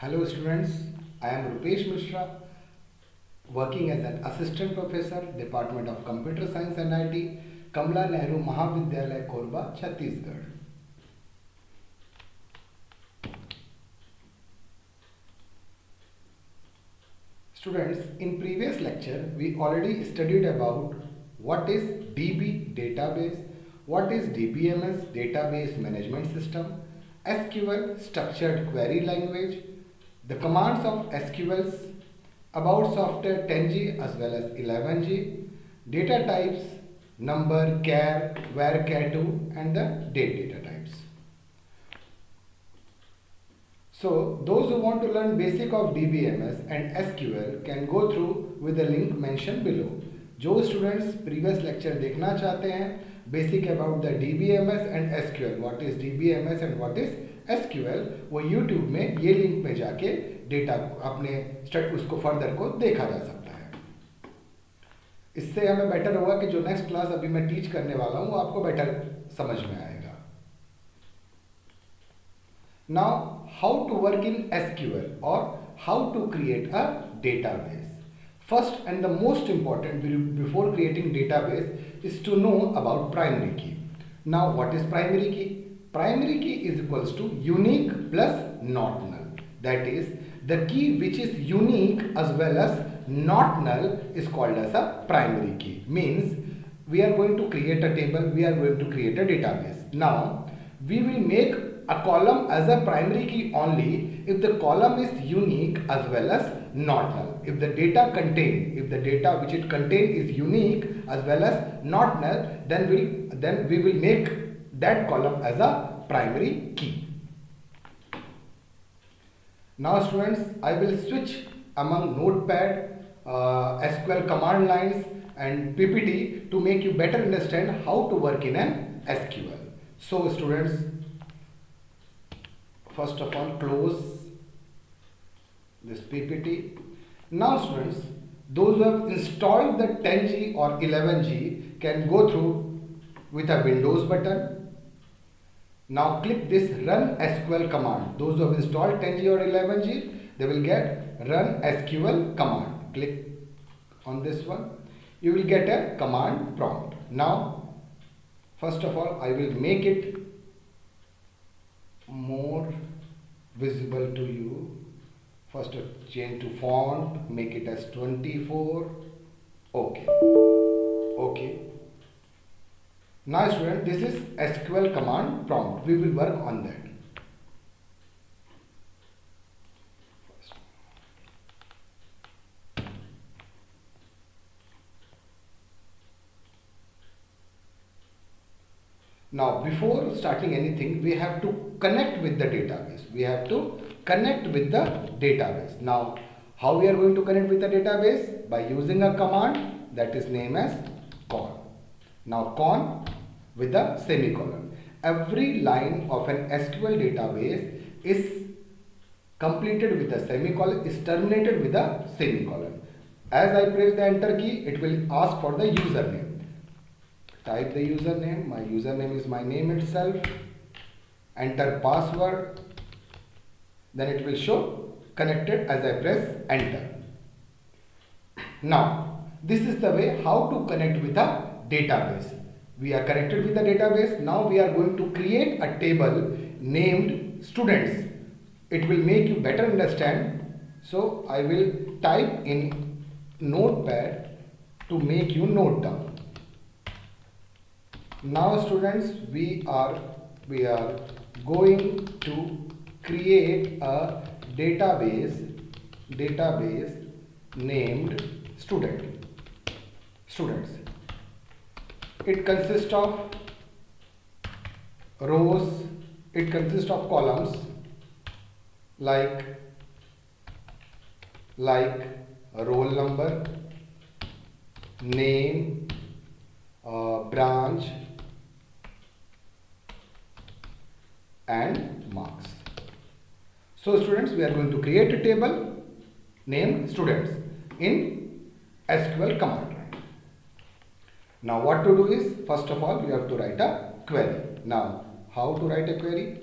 Hello students, I am Rupesh Mishra, working as an assistant professor, Department of Computer Science and IT, Kamla Nehru Mahavidyalaya, Korba, Chhattisgarh. Students, in previous lecture, we already studied about what is DB database, what is DBMS database management system, SQL structured query language, the commands of SQLs, about software 10G as well as 11G, data types, number, char, var, char2 and the date data types. So those who want to learn basic of DBMS and SQL can go through with the link mentioned below. जो students previous lecture देखना चाहते हैं basic about the DBMS and SQL, what is DBMS and what is SQL, वो YouTube में ये link में जाके data अपने उसको फर्दर को देखा जा सकता है. इससे हमें बेटर होगा कि जो नेक्स्ट क्लास अभी मैं टीच करने वाला हूँ वो आपको बेटर समझ में आएगा. Now, how to work in SQL or how to create a database. First and the most important before creating database is to know about primary key. Now, what is primary key? Primary key is equals to unique plus not null. That is, the key which is unique as well as not null is called as a primary key. Means, we are going to create a table, we are going to create a database. Now, we will make a column as a primary key only if the column is unique as well as not null. If the data which it contains is unique as well as not null, then we will make that column as a primary key. Now students, I will switch among Notepad, SQL command lines and PPT to make you better understand how to work in an SQL. So students, first of all, close this PPT. Now students, those who have installed the 10G or 11G can go through with a Windows button. Now click this Run SQL command. Those who have installed 10G or 11G, they will get Run SQL command. Click on this one. You will get a command prompt. Now, first of all, I will make it more visible to you. First change to font, make it as 24. Okay. Now student, this is SQL command prompt. We will work on that. Now, before starting anything, we have to connect with the database. Now, how we are going to connect with the database? By using a command that is named as con. Now, con with a semicolon. Every line of an SQL database is completed with a semicolon, is terminated with a semicolon. As I press the enter key, it will ask for the username. Type the username. My username is my name itself. Enter password. Then it will show connected as I press enter. Now, this is the way how to connect with a database. We are connected with the database. Now we are going to create a table named students. It will make you better understand. So I will type in Notepad to make you note down. Now students, we are going to create a database named students. It consists of rows, it consists of columns like roll number, name, branch and marks. So students, we are going to create a table named students in SQL command line. Now what to do is, first of all, we have to write a query. Now how to write a query?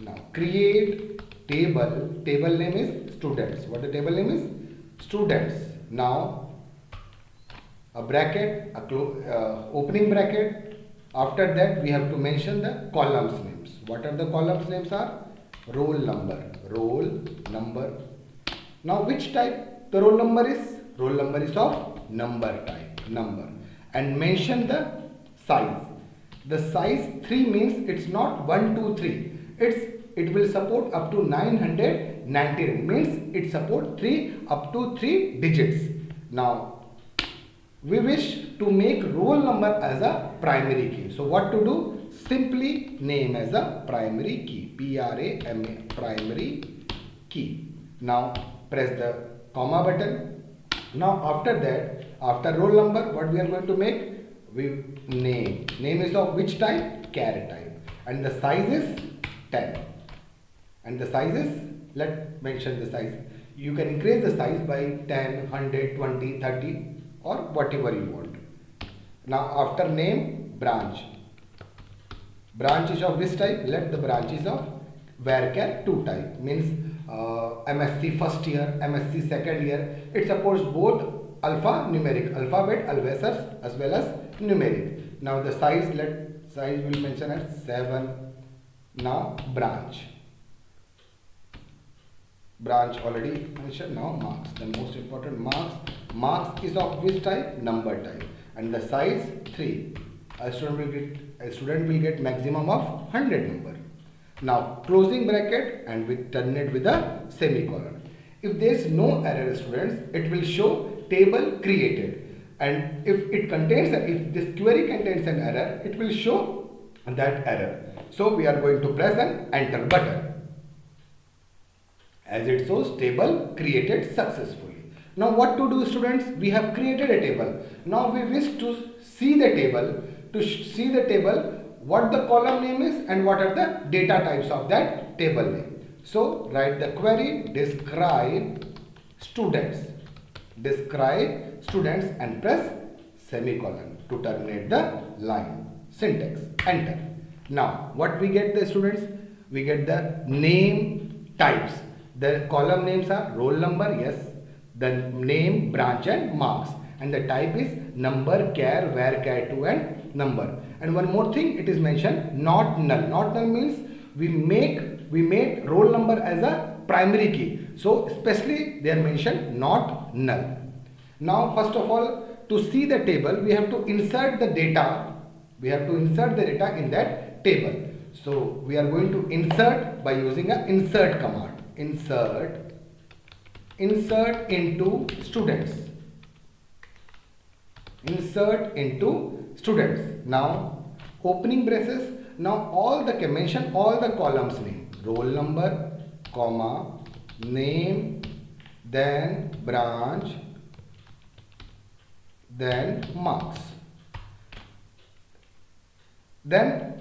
Now create table name is students. What the table name is? Students. Now a bracket, opening bracket. After that we have to mention the columns names. What are the columns names are? Roll number. Now which type the roll number is? Roll number is of number type, number. And mention the size. The size 3 means it's not 1, 2, 3. It will support up to 999, means it support 3 up to 3 digits. Now we wish to make roll number as a primary key. So what to do? Simply name as a primary key. PRAMA, primary key. Now press the comma button. Now after that, after roll number, what we are going to make? We name. Name is of which type? Char type. And the size is 10. And the size is, let's mention the size. You can increase the size by 10, 100, 20, 30 or whatever you want. Now after name, branch. Branch is of which type? Let the branch is of varchar 2 type. Means MSc first year, MSc second year. It supports both alphanumeric, alphabet, alphabets as well as numeric. Now the size, size will mention as 7. Now branch already mentioned. Now marks, the most important marks is of which type? Number type. And the size 3. A student will get maximum of 100 number. Now closing bracket and we terminate with a semicolon. If there is no error, students, it will show table created. And if this query contains an error, it will show that error. So we are going to press an enter button. As it shows table created successfully. Now what to do, students? We have created a table. Now we wish to see the table. What the column name is and what are the data types of that table name. So write the query describe students and press semicolon to terminate the line. Syntax, enter. Now what we get, the students? We get the name types. The column names are roll number, yes, the name, branch and marks, and the type is number, char, varchar 2 and number. And one more thing, it is mentioned not null. Not null means we made roll number as a primary key. So especially they are mentioned not null. Now first of all, to see the table, we have to insert the data. In that table. So we are going to insert by using a insert command. Insert into students. Now opening braces. Now mention all the columns name. Roll number, comma, name, then branch, then marks. Then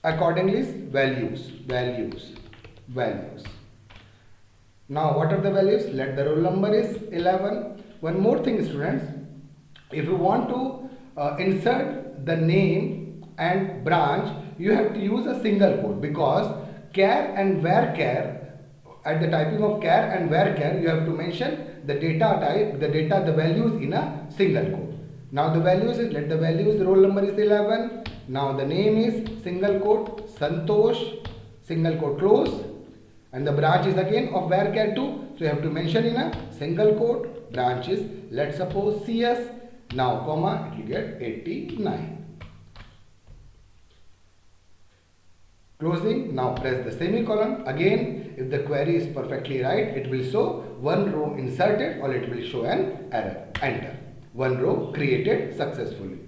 accordingly values. Now what are the values? Let the roll number is 11. One more thing, students, if you want to insert the name and branch, you have to use a single quote, because char and varchar, at the typing of char and varchar, you have to mention the data type, the values in a single quote. Now the values is, let the values, the roll number is 11. Now the name is single quote Santosh, single quote close, and the branch is again of varchar 2. So you have to mention in a single quote branches. Let's suppose CS. Now comma, it will get 89. Closing. Now press the semicolon. Again, if the query is perfectly right, it will show one row inserted or it will show an error. Enter. One row created successfully.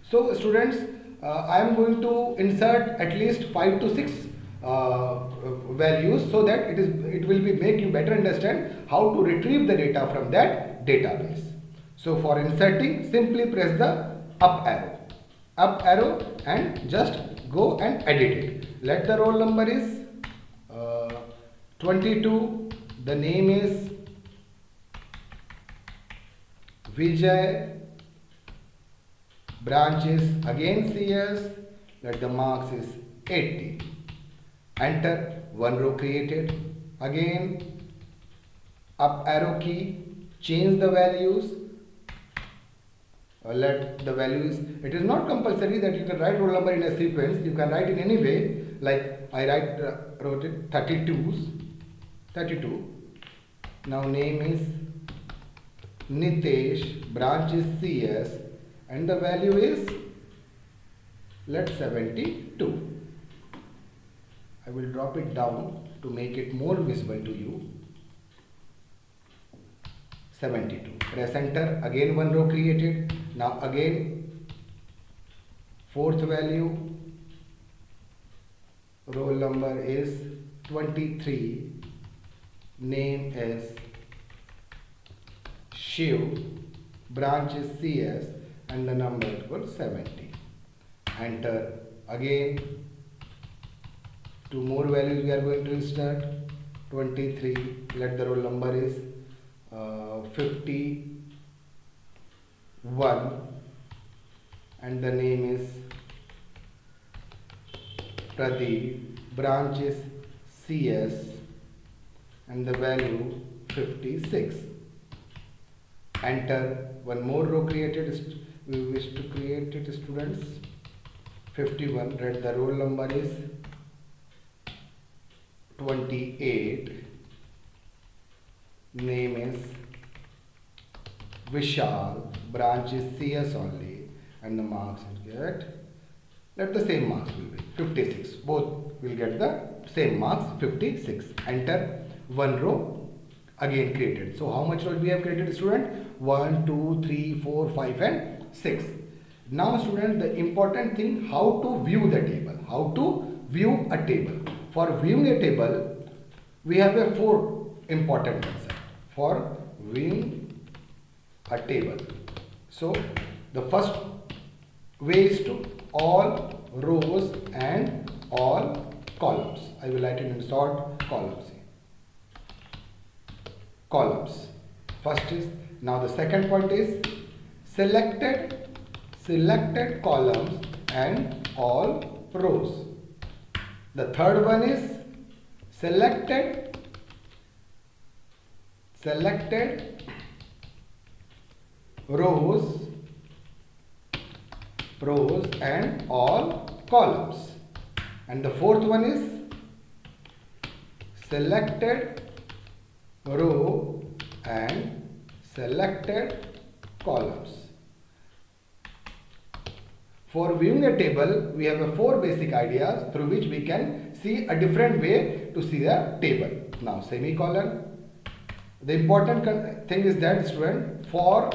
So students, I am going to insert at least 5 to 6 values, so that it will make you better understand how to retrieve the data from that database. So for inserting, simply press the up arrow and just go and edit it. Let the roll number is 22, the name is Vijay, branch is again CS, let the marks is 80. Enter. one row created. Again up arrow key, change the values. Let the values, it is not compulsory that you can write roll number in a sequence. You can write in any way, like I wrote it 32. Now name is Nitesh, branch is CS, and the value is, let 72. I will drop it down to make it more visible to you. 72. Press enter. Again one row created. Now again fourth value, roll number is 23, name is Shiv, branch is CS, and the number equals 70. Enter. Again two more values we are going to insert. 23, let the roll number is 51, and the name is Pradeep, branch is CS, and the value 56. Enter. One more row created. We wish to create it, students. 51. Let the roll number is 28. Name is Vishal, branch is CS only, and the marks will get, let the same marks will be 56. Both will get the same marks, 56. Enter. One row again created. So how much rows we have created, student? 1, 2, 3, 4, 5, and 6. Now student, the important thing, how to view the table. How to view a table. For viewing a table, we have a 4 important concepts for viewing a table. So the first way is to all rows and all columns. I will write it in short, columns. Columns. First is, now the second point is selected columns and all rows. The third one is selected rows and all columns. And the fourth one is selected row and selected columns. For viewing a table, we have 4 basic ideas through which we can see a different way to see the table. Now semicolon. The important thing is that, student, for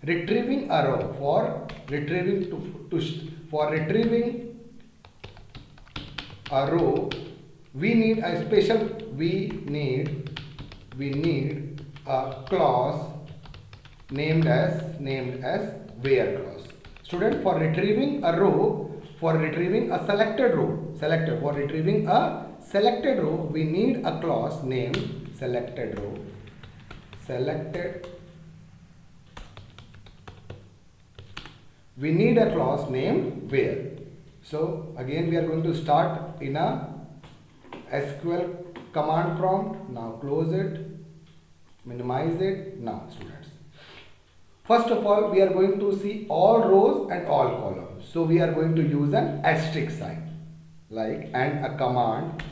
retrieving a row, for retrieving a row, we need a special, we need a clause named as where clause. Student, for retrieving a row, for retrieving a selected row, we need a clause named selected row. We need a clause named where. So again we are going to start in a SQL command prompt. Now close it, minimize it. Now students, first of all we are going to see all rows and all columns. So we are going to use an asterisk sign, like, and a command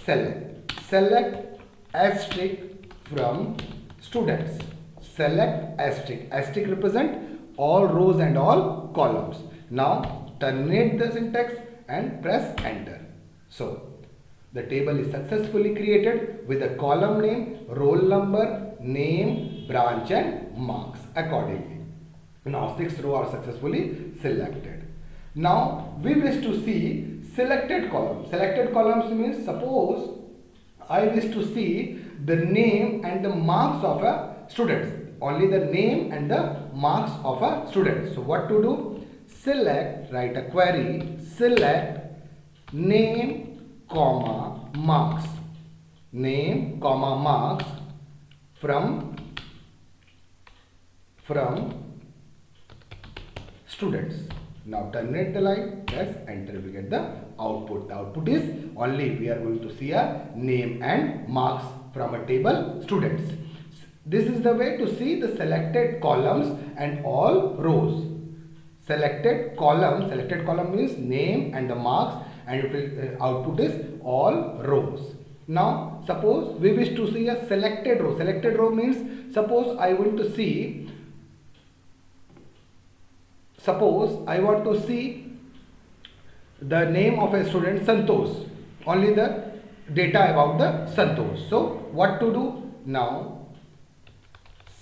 select asterisk from students. Select asterisk. Asterisk represent all rows and all columns. Now terminate the syntax and press enter. So the table is successfully created with a column name, roll number, name, branch, and marks accordingly. Now 6 rows are successfully selected. Now we wish to see selected columns. Selected columns means, suppose I wish to see the name and the marks of a student. Only the name and the marks of a student. So what to do? Select, write a query, select name, comma, marks. Name, comma, marks from students. Now terminate the line, press enter, we get the output. The output is only we are going to see a name and marks from a table students. This is the way to see the selected columns and all rows. Selected column means name and the marks, and it will output is all rows. Now suppose we wish to see a selected row. Selected row means suppose I want to see the name of a student Santosh, only the data about the Santosh. So what to do now?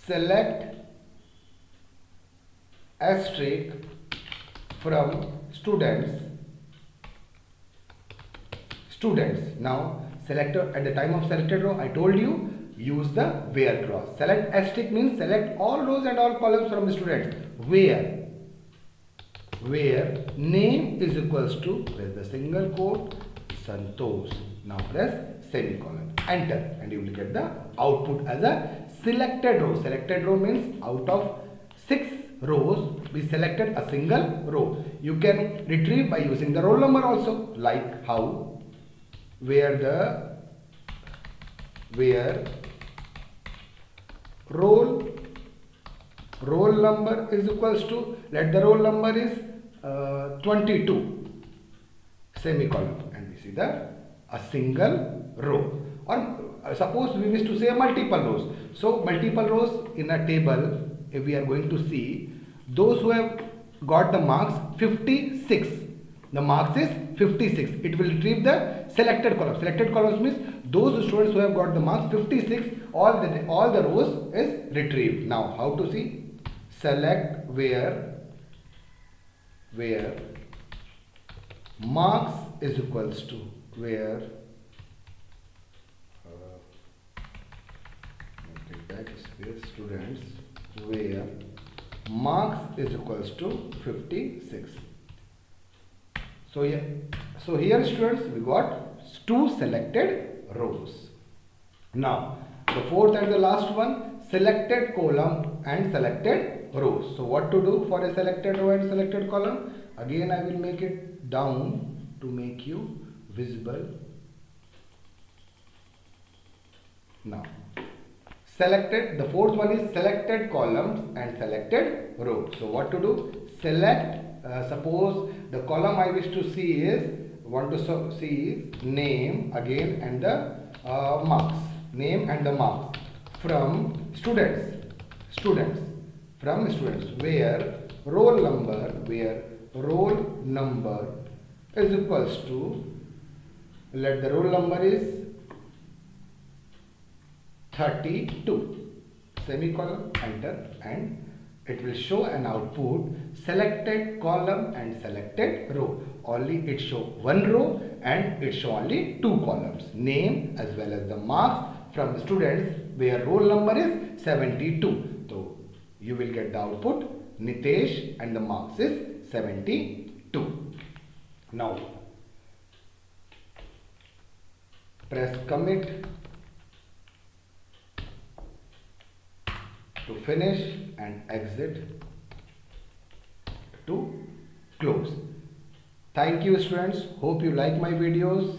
Select asterisk from students. Now selector, at the time of selected row I told you use the where clause. Select asterisk means select all rows and all columns from the students. Where name is equals to, press the single quote, Santosh. Now press semicolon, enter, and you will get the output as a selected row. Selected row means out of 6 rows we selected a single row. You can retrieve by using the roll number also, like how where roll number is equals to, let the roll number is 22, semicolon, and we see the a single row. Or suppose we wish to say multiple rows. So multiple rows in a table, if we are going to see those who have got the marks 56, the marks is 56, it will retrieve the selected column. Selected columns means those students who have got the marks 56, all the rows is retrieved. Now how to see? Select where marks is equals to, where students, where marks is equals to 56. So here students, we got 2 selected rows. Now the fourth and the last one, selected column and selected rows. So what to do for a selected row and selected column? Again I will make it down to make you visible. Now selected, the fourth one is selected columns and selected row. So what to do? Select, suppose the column I wish to see is, name again and the marks. Name and the marks from students, where roll number is equals to, let the roll number is 32, semicolon, enter, and it will show an output selected column and selected row. Only it show 1 row and it show only 2 columns, name as well as the marks from the students where roll number is 72. So you will get the output Nitesh and the marks is 72. Now press commit to finish and exit to close. Thank you students. Hope you like my videos.